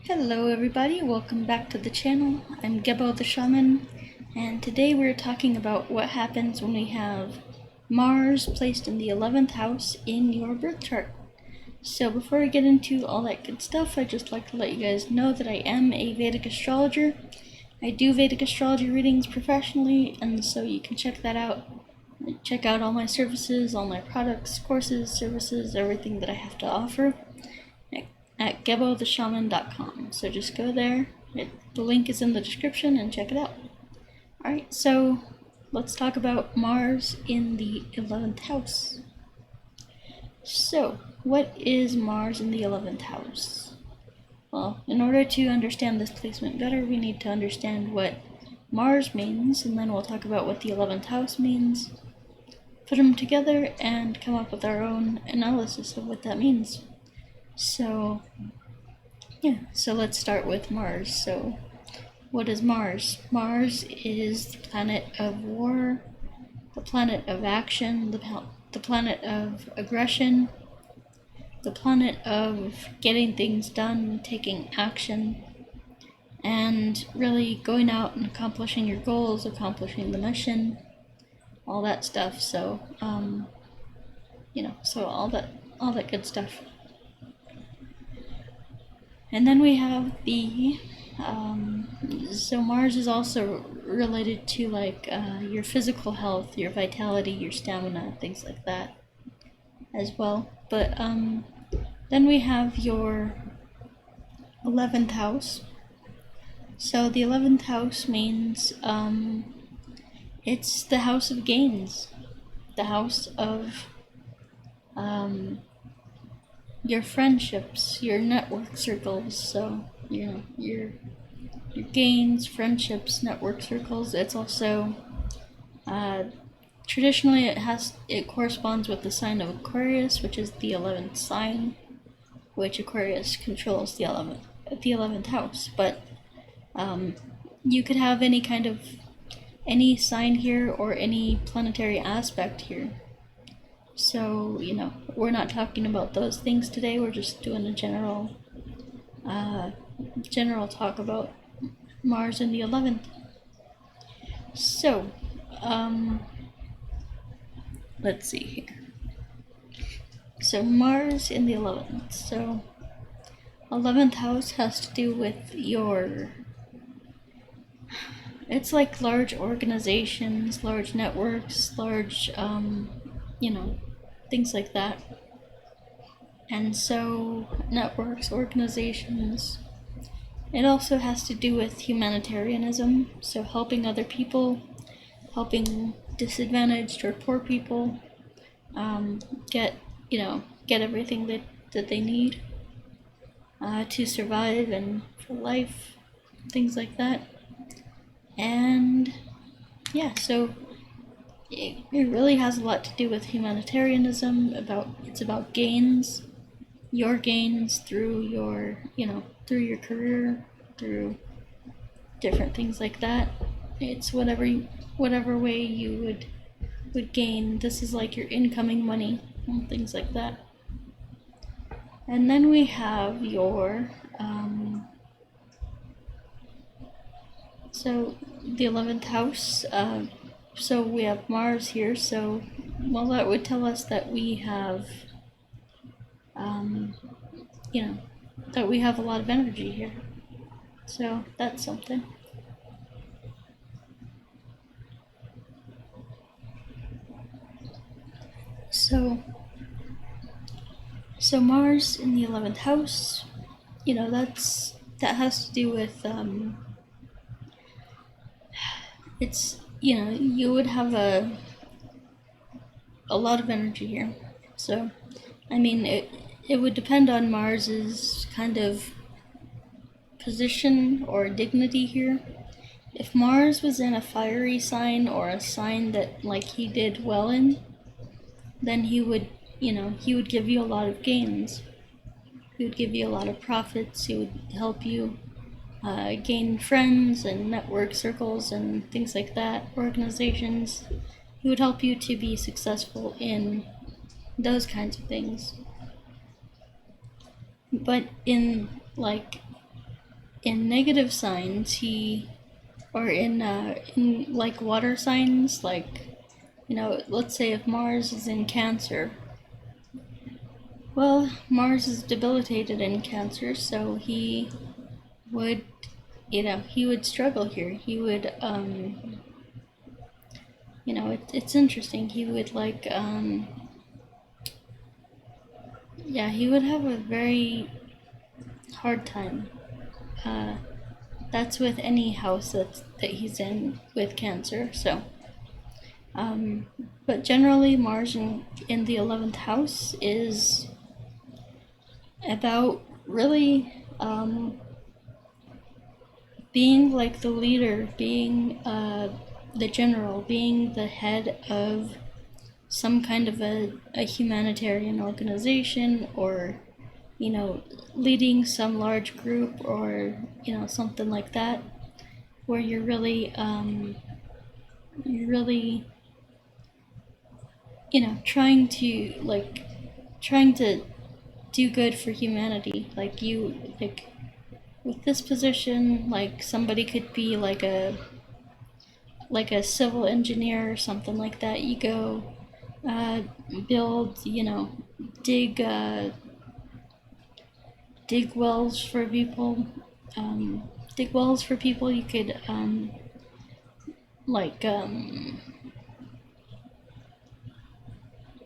Hello everybody, welcome back to the channel. I'm Gebo the Shaman, and today we're talking about what happens when we have Mars placed in the 11th house in your birth chart. So before we get into all that good stuff, I'd just like to let you guys know that I am a Vedic astrologer. I do Vedic astrology readings professionally, and so you can check that out. Check out all my services, all my products, courses, services, everything that I have to offer at gebotheshaman.com. So just go there. The link is in the description and check it out. Alright, so let's talk about Mars in the 11th house. So, what is Mars in the 11th house? Well, in order to understand this placement better, we need to understand what Mars means, and then we'll talk about what the 11th house means, put them together, and come up with our own analysis of what that means. So let's start with Mars. So, what is Mars? Mars is the planet of war, the planet of action, the planet of aggression, the planet of getting things done, taking action, and really going out and accomplishing your goals, accomplishing the mission, all that stuff. So, so all that good stuff. And then we have so Mars is also related to your physical health, your vitality, your stamina, things like that as well. But then we have your 11th house. So the 11th house means it's the house of gains, the house of your friendships, your network circles. So your gains, friendships, network circles. It's also traditionally it corresponds with the sign of Aquarius, which is the 11th sign, which Aquarius controls the 11th house. But you could have any sign here or any planetary aspect here. So, we're not talking about those things today. We're just doing a general talk about Mars in the 11th. So, let's see here. So, Mars in the 11th. So, 11th house has to do with it's like large organizations, large networks, large, things like that. And so, networks, organizations, it also has to do with humanitarianism, so helping other people, helping disadvantaged or poor people get everything that they need to survive and for life, things like that. And so it really has a lot to do with humanitarianism. It's about gains, your gains through your career, through different things like that. It's whatever way you would gain. This is like your incoming money and things like that. And then we have your so the 11th house. So we have Mars here. So that would tell us that we have that we have a lot of energy here. So that's something. So Mars in the 11th house, that has to do with it's you would have a lot of energy here. So it would depend on Mars's kind of position or dignity here. If Mars was in a fiery sign or a sign that he did well in, then he would give you a lot of gains. He would give you a lot of profits. He would help you gain friends and network circles and things like that, organizations. He would help you to be successful in those kinds of things. But in in negative signs, or in like water signs, like, let's say if Mars is in Cancer. Well, Mars is debilitated in Cancer, so he would, he would struggle here. He would, it's interesting. He would he would have a very hard time. That's with any house that he's in with Cancer. So, but generally, Mars in the 11th house is about really being like the leader, being the general, being the head of some kind of a humanitarian organization, or leading some large group, or something like that, where you're really trying to do good for humanity. Like with this position, like somebody could be like a civil engineer or something like that. You go build, dig wells for people. Dig wells for people. You could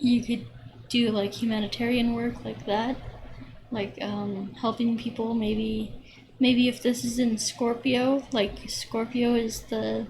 you could do like humanitarian work like that, like helping people. Maybe if this is in Scorpio, like Scorpio is the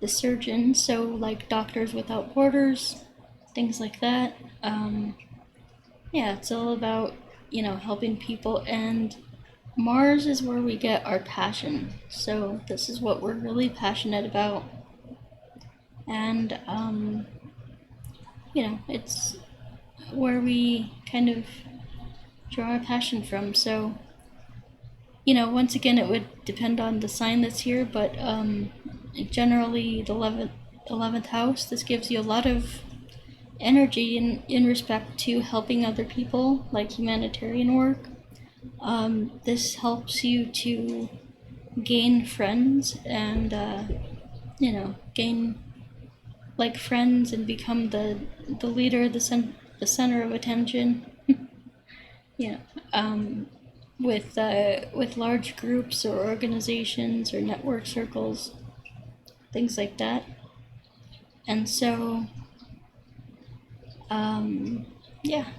surgeon, so like Doctors Without Borders, things like that. It's all about helping people, and Mars is where we get our passion. So this is what we're really passionate about, and it's where we kind of draw our passion from. So once again, it would depend on the sign that's here, but generally the 11th house, this gives you a lot of energy in respect to helping other people, like humanitarian work. This helps you to gain friends, and gain like friends, and become the leader, the center of attention. With large groups or organizations or network circles, things like that. And so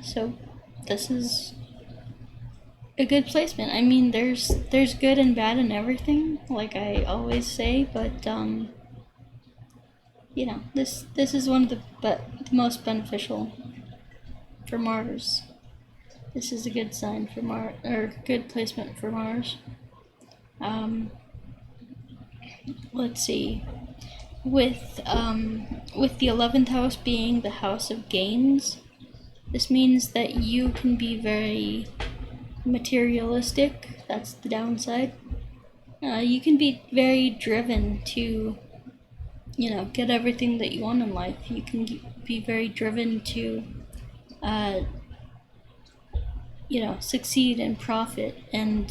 so this is a good placement. I mean, there's good and bad in everything, like I always say, but this is one of the most beneficial for Mars. This is a good sign for Mars, or good placement for Mars. Let's see. With the 11th house being the house of gains, this means that you can be very materialistic. That's the downside. You can be very driven to, get everything that you want in life. You can be very driven to, succeed and profit, and,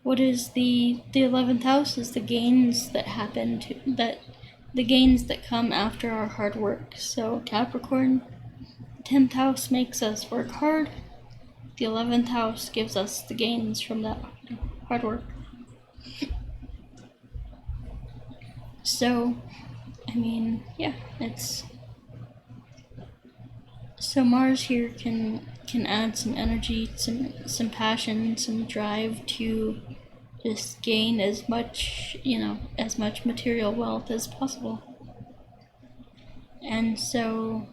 what is the 11th house is the gains that happen the gains that come after our hard work. So Capricorn, the 10th house makes us work hard. The 11th house gives us the gains from that hard work. So, I mean, it's... So Mars here can add some energy, some passion, some drive to just gain as much material wealth as possible. And so,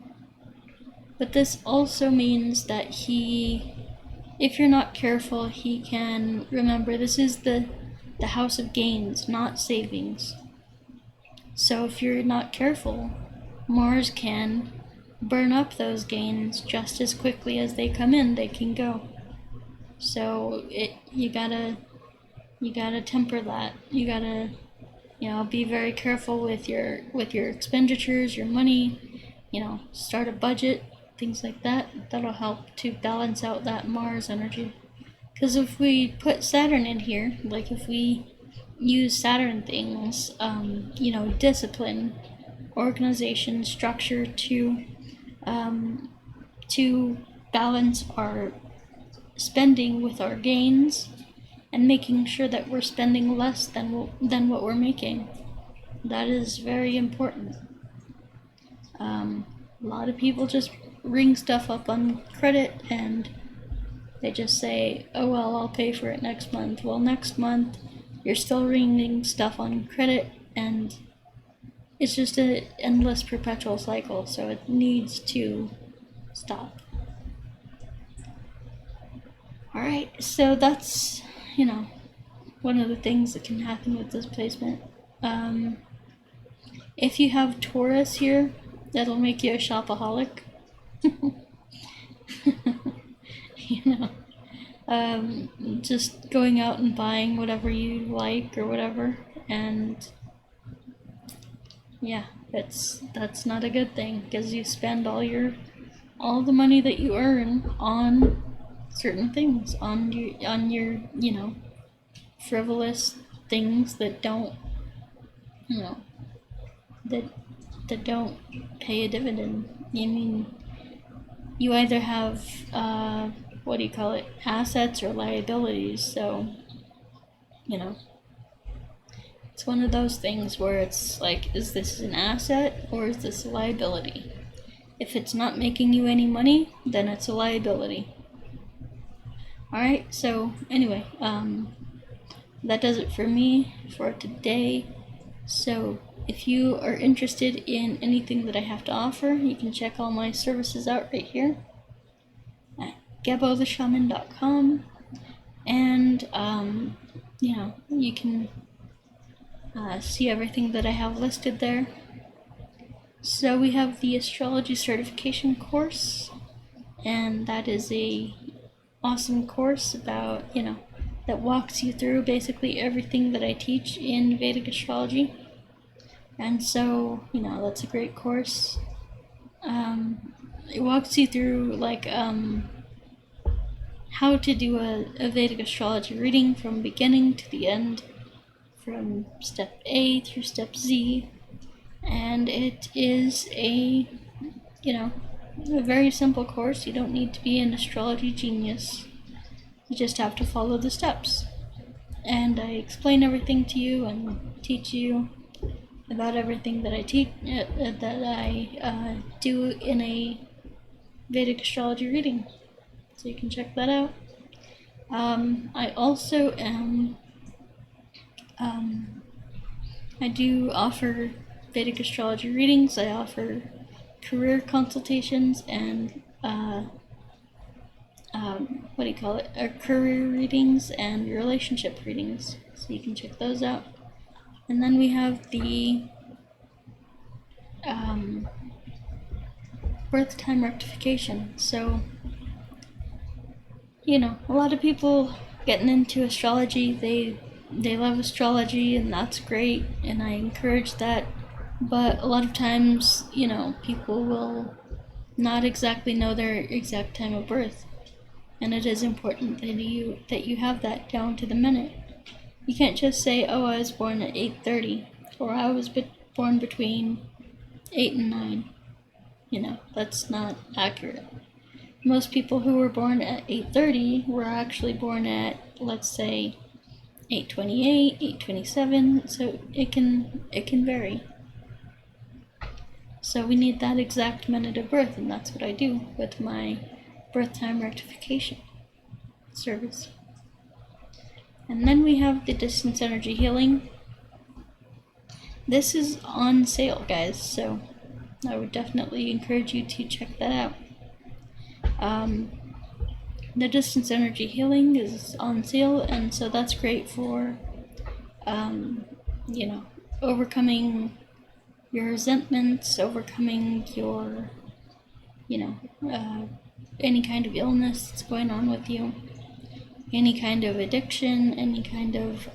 but this also means that if you're not careful, he can, remember, this is the house of gains, not savings. So if you're not careful, Mars can burn up those gains just as quickly as they come in. They can go. So you gotta temper that. You gotta be very careful with your expenditures, your money. Start a budget, things like that. That'll help to balance out that Mars energy. Because if we put Saturn in here, like if we use Saturn things, discipline, organization, structure to balance our spending with our gains, and making sure that we're spending less than what we're making. That is very important. A lot of people just ring stuff up on credit and they just say, oh well, I'll pay for it next month. Well, next month you're still ringing stuff on credit, and it's just an endless perpetual cycle, so it needs to stop. Alright, so that's, one of the things that can happen with this placement. If you have Taurus here, that'll make you a shopaholic. Just going out and buying whatever you like or whatever, and yeah, that's not a good thing, because you spend all the money that you earn on certain things, on your frivolous things that don't that don't pay a dividend. I mean, you either have assets or liabilities, so it's one of those things where it's like, is this an asset or is this a liability? If it's not making you any money, then it's a liability. Alright, so anyway, that does it for me for today. So if you are interested in anything that I have to offer, you can check all my services out right here at gebotheshaman.com, and you can see everything that I have listed there. So we have the Astrology certification course, and that is a awesome course about, that walks you through basically everything that I teach in Vedic astrology. And so, that's a great course. It walks you through, how to do a Vedic astrology reading from beginning to the end, from step A through step Z. And it is a very simple course. You don't need to be an astrology genius. You just have to follow the steps. And I explain everything to you and teach you about everything that I do in a Vedic astrology reading. So you can check that out. I also am I do offer Vedic astrology readings. I offer career consultations and career readings and relationship readings. So you can check those out. And then we have the birth time rectification. So, a lot of people getting into astrology, they love astrology, and that's great, and I encourage that. But a lot of times, people will not exactly know their exact time of birth, and it is important that you have that down to the minute. You can't just say, oh, I was born at 8:30, or I was born between 8 and 9. That's not accurate. Most people who were born at 8:30 were actually born at, let's say, 8:28, 8:27, so it can vary. So we need that exact minute of birth, and that's what I do with my birth time rectification service. And then we have the distance energy healing. This is on sale, guys, so I would definitely encourage you to check that out. The distance energy healing is on sale, and so that's great for overcoming your resentments, overcoming your any kind of illness that's going on with you, any kind of addiction, any kind of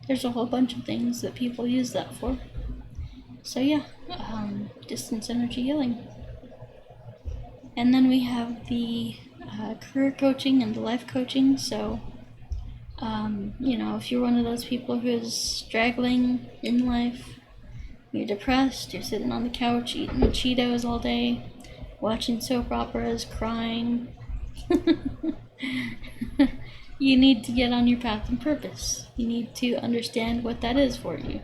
there's a whole bunch of things that people use that for. So yeah, distance energy healing. And then we have the career coaching and the life coaching. So, if you're one of those people who's struggling in life, you're depressed, you're sitting on the couch eating Cheetos all day, watching soap operas, crying, you need to get on your path and purpose. You need to understand what that is for you.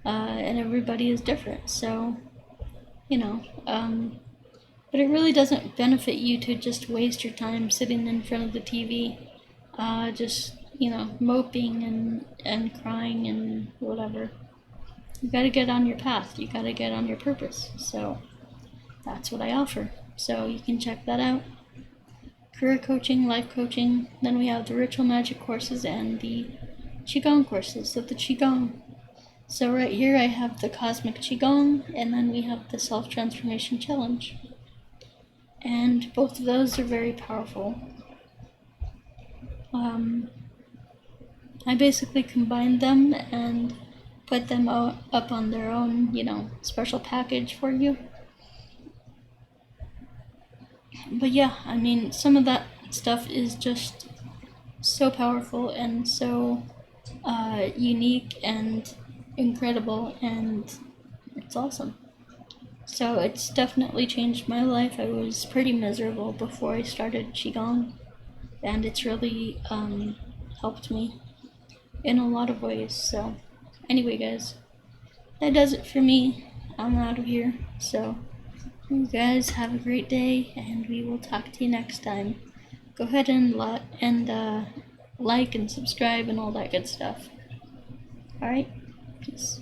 And everybody is different, so, but it really doesn't benefit you to just waste your time sitting in front of the TV, just, moping and crying and whatever. You gotta get on your path, you gotta get on your purpose, so that's what I offer. So you can check that out. Career coaching, life coaching, then we have the ritual magic courses and the Qigong courses. So the Qigong. So right here I have the Cosmic Qigong, and then we have the Self-Transformation Challenge. And both of those are very powerful. I basically combined them and put them up on their own, special package for you. But yeah, I mean, some of that stuff is just so powerful and so unique and incredible, and it's awesome. So it's definitely changed my life. I was pretty miserable before I started Qigong, and it's really helped me in a lot of ways. So anyway, guys, that does it for me. I'm out of here. So you guys have a great day, and we will talk to you next time. Go ahead and like and subscribe and all that good stuff. Alright, peace.